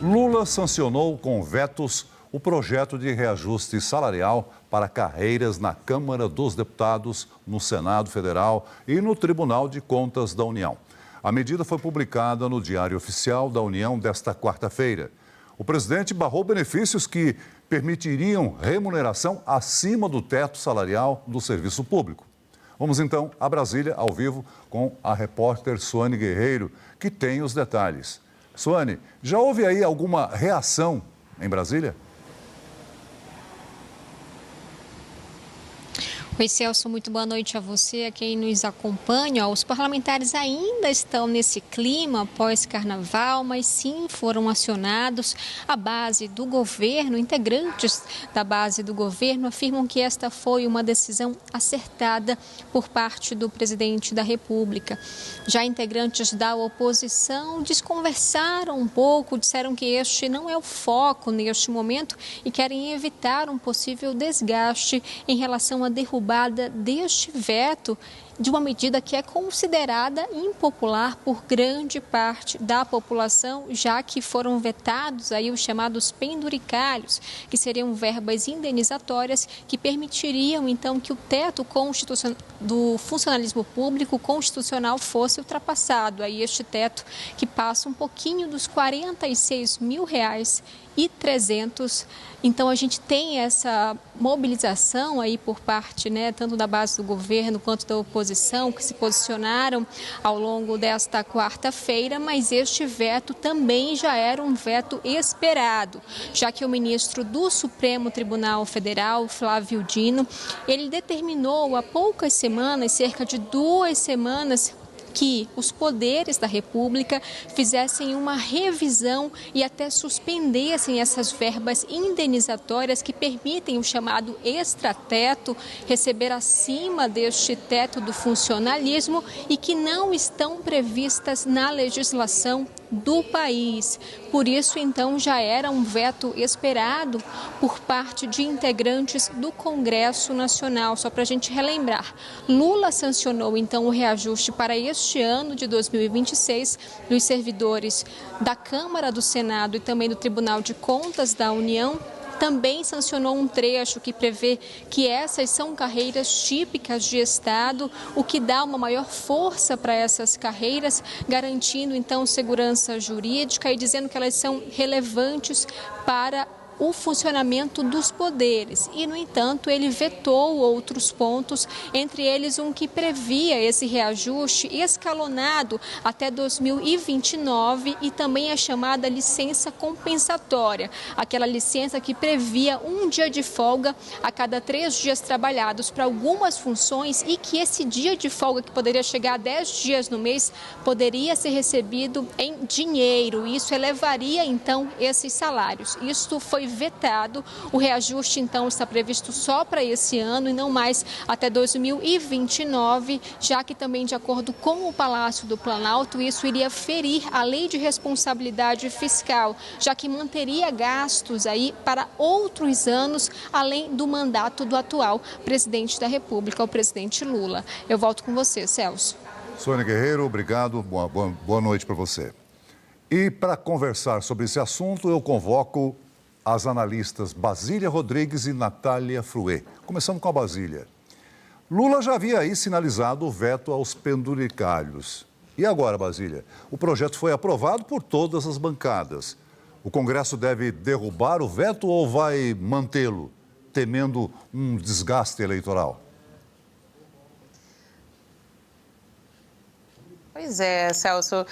Lula sancionou com vetos o projeto de reajuste salarial para carreiras na Câmara dos Deputados, no Senado Federal e no Tribunal de Contas da União. A medida foi publicada no Diário Oficial da União desta quarta-feira. O presidente barrou benefícios que permitiriam remuneração acima do teto salarial do serviço público. Vamos então a Brasília, ao vivo, com a repórter Suane Guerreiro, que tem os detalhes. Suane, já houve aí alguma reação em Brasília? Oi, Celso, muito boa noite a você, a quem nos acompanha. Os parlamentares ainda estão nesse clima pós-carnaval, mas sim foram acionados. A base do governo, integrantes da base do governo, afirmam que esta foi uma decisão acertada por parte do presidente da República. Já integrantes da oposição desconversaram um pouco, disseram que este não é o foco neste momento e querem evitar um possível desgaste em relação à derrubada deste veto de uma medida que é considerada impopular por grande parte da população, já que foram vetados aí os chamados penduricalhos, que seriam verbas indenizatórias que permitiriam então que o teto do funcionalismo público constitucional fosse ultrapassado. Aí este teto que passa um pouquinho dos R$46.300. Então a gente tem essa mobilização aí por parte, tanto da base do governo quanto da oposição, que se posicionaram ao longo desta quarta-feira, mas este veto também já era um veto esperado, já que o ministro do Supremo Tribunal Federal, Flávio Dino, ele determinou há poucas semanas, cerca de 2 semanas, que os poderes da República fizessem uma revisão e até suspendessem essas verbas indenizatórias que permitem o chamado extrateto, receber acima deste teto do funcionalismo e que não estão previstas na legislação do país. Por isso, então, já era um veto esperado por parte de integrantes do Congresso Nacional. Só para a gente relembrar, Lula sancionou, então, o reajuste para este ano de 2026 dos servidores da Câmara, do Senado e também do Tribunal de Contas da União. Também sancionou um trecho que prevê que essas são carreiras típicas de Estado, o que dá uma maior força para essas carreiras, garantindo então segurança jurídica e dizendo que elas são relevantes para o funcionamento dos poderes. E, no entanto, ele vetou outros pontos, entre eles um que previa esse reajuste escalonado até 2029 e também a chamada licença compensatória, aquela licença que previa um dia de folga a cada 3 dias trabalhados para algumas funções e que esse dia de folga, que poderia chegar a 10 dias no mês, poderia ser recebido em dinheiro. Isso elevaria, então, esses salários. Isto foi vetado. O reajuste, então, está previsto só para esse ano e não mais até 2029, já que também, de acordo com o Palácio do Planalto, isso iria ferir a lei de responsabilidade fiscal, já que manteria gastos aí para outros anos, além do mandato do atual presidente da República, o presidente Lula. Eu volto com você, Celso. Suane Guerreiro, obrigado. Boa noite para você. E para conversar sobre esse assunto, eu convoco as analistas Basília Rodrigues e Natália Fruet. Começando com a Basília. Lula já havia aí sinalizado o veto aos penduricalhos. E agora, Basília? O projeto foi aprovado por todas as bancadas. O Congresso deve derrubar o veto ou vai mantê-lo, temendo um desgaste eleitoral? Pois é, Celso.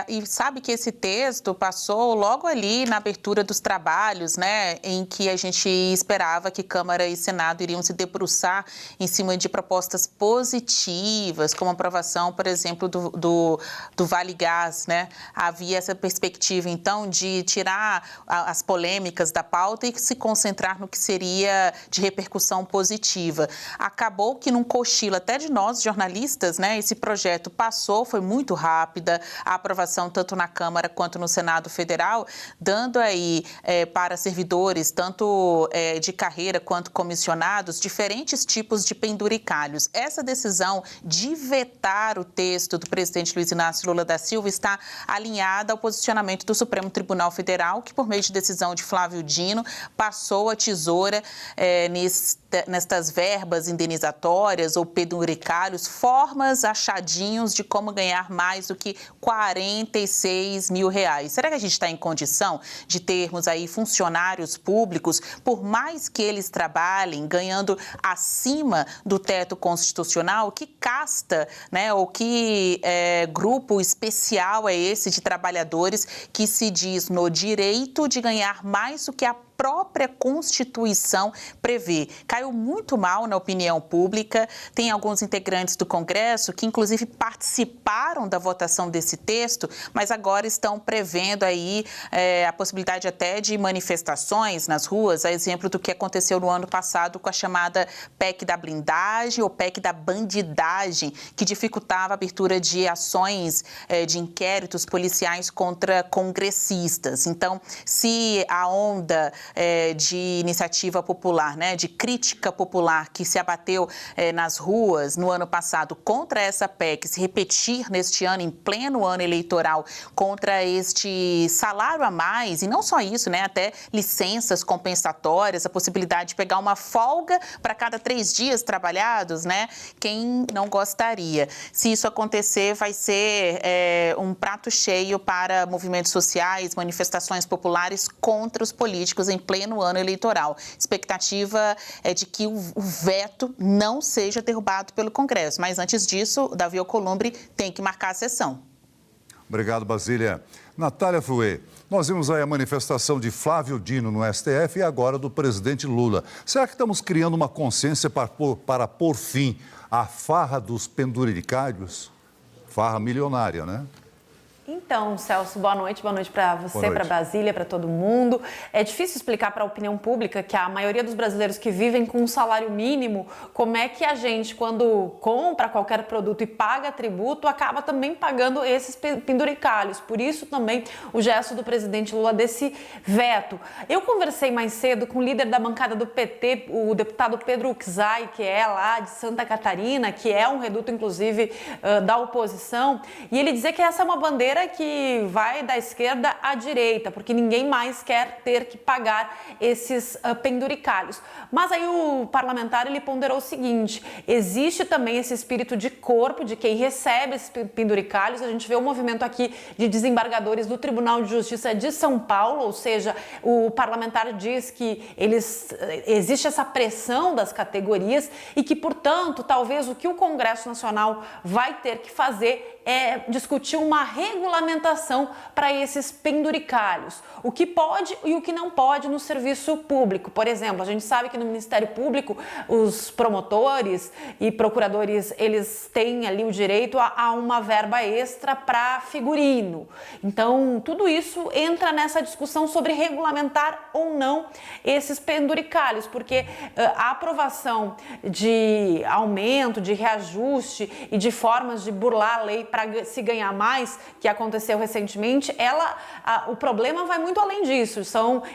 E sabe que esse texto passou logo ali na abertura dos trabalhos, em que a gente esperava que Câmara e Senado iriam se debruçar em cima de propostas positivas, como a aprovação, por exemplo, do Vale Gás, Havia essa perspectiva, então, de tirar as polêmicas da pauta e se concentrar no que seria de repercussão positiva. Acabou que num cochilo até de nós, jornalistas, esse projeto passou, foi muito rápida a aprovação tanto na Câmara quanto no Senado Federal, dando aí para servidores, tanto de carreira quanto comissionados, diferentes tipos de penduricalhos. Essa decisão de vetar o texto do presidente Luiz Inácio Lula da Silva está alinhada ao posicionamento do Supremo Tribunal Federal, que, por meio de decisão de Flávio Dino, passou a tesoura nestas verbas indenizatórias ou penduricalhos, formas, achadinhos de como ganhar mais do que R$46 mil. Será que a gente está em condição de termos aí funcionários públicos, por mais que eles trabalhem, ganhando acima do teto constitucional? Que casta, né, ou que grupo especial é esse de trabalhadores que se diz no direito de ganhar mais do que a própria Constituição prevê? Caiu muito mal na opinião pública. Tem alguns integrantes do Congresso que, inclusive, participaram da votação desse texto, mas agora estão prevendo aí a possibilidade até de manifestações nas ruas, a exemplo do que aconteceu no ano passado com a chamada PEC da blindagem ou PEC da bandidagem, que dificultava a abertura de ações de inquéritos policiais contra congressistas. Então, se a onda de iniciativa popular, né, de crítica popular que se abateu nas ruas no ano passado contra essa PEC, se repetir neste ano, em pleno ano eleitoral, contra este salário a mais, e não só isso, né, até licenças compensatórias, a possibilidade de pegar uma folga para cada 3 dias trabalhados, né, quem não gostaria? Se isso acontecer, vai ser um prato cheio para movimentos sociais, manifestações populares contra os políticos em pleno ano eleitoral. Expectativa é de que o veto não seja derrubado pelo Congresso. Mas antes disso, Davi Alcolumbre tem que marcar a sessão. Obrigado, Basília. Natália Fouet, nós vimos aí a manifestação de Flávio Dino no STF e agora do presidente Lula. Será que estamos criando uma consciência para pôr fim à farra dos penduricários? Farra milionária, né? Então, Celso, boa noite para você, para Brasília, para todo mundo. É difícil explicar para a opinião pública que a maioria dos brasileiros que vivem com um salário mínimo, como é que a gente, quando compra qualquer produto e paga tributo, acaba também pagando esses penduricalhos. Por isso também o gesto do presidente Lula desse veto. Eu conversei mais cedo com o líder da bancada do PT, o deputado Pedro Uczai, que é lá de Santa Catarina, que é um reduto, inclusive, da oposição, e ele dizia que essa é uma bandeira que vai da esquerda à direita, porque ninguém mais quer ter que pagar esses penduricalhos. Mas aí o parlamentar, ele ponderou o seguinte: existe também esse espírito de corpo de quem recebe esses penduricalhos. A gente vê o movimento aqui de desembargadores do Tribunal de Justiça de São Paulo, ou seja, o parlamentar diz que existe essa pressão das categorias e que, portanto, talvez o que o Congresso Nacional vai ter que fazer é discutir uma regulamentação para esses penduricalhos. O que pode e o que não pode no serviço público. Por exemplo, a gente sabe que no Ministério Público os promotores e procuradores, eles têm ali o direito a uma verba extra para figurino. Então, tudo isso entra nessa discussão sobre regulamentar ou não esses penduricalhos, porque a aprovação de aumento, de reajuste e de formas de burlar a lei para se ganhar mais, que aconteceu recentemente, o problema vai muito além disso.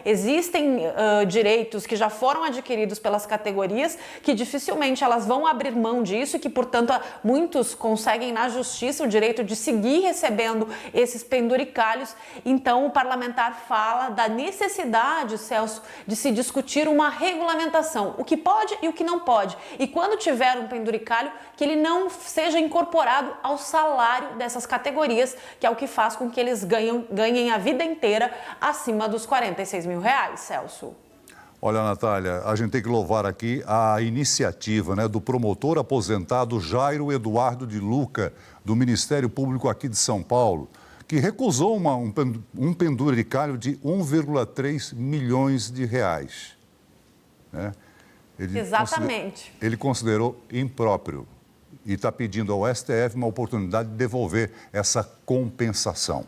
Existem direitos que já foram adquiridos pelas categorias que dificilmente elas vão abrir mão disso e que, portanto, muitos conseguem na justiça o direito de seguir recebendo esses penduricalhos. Então, o parlamentar fala da necessidade, Celso, de se discutir uma regulamentação, o que pode e o que não pode. E quando tiver um penduricalho, que ele não seja incorporado ao salário dessas categorias, que é o que faz com que eles ganhem a vida inteira acima dos R$46 mil, Celso. Olha, Natália, a gente tem que louvar aqui a iniciativa, né, do promotor aposentado Jairo Eduardo de Luca, do Ministério Público aqui de São Paulo, que recusou um penduricalho de R$1,3 milhões. Né? Exatamente. Ele considerou impróprio e está pedindo ao STF uma oportunidade de devolver essa compensação.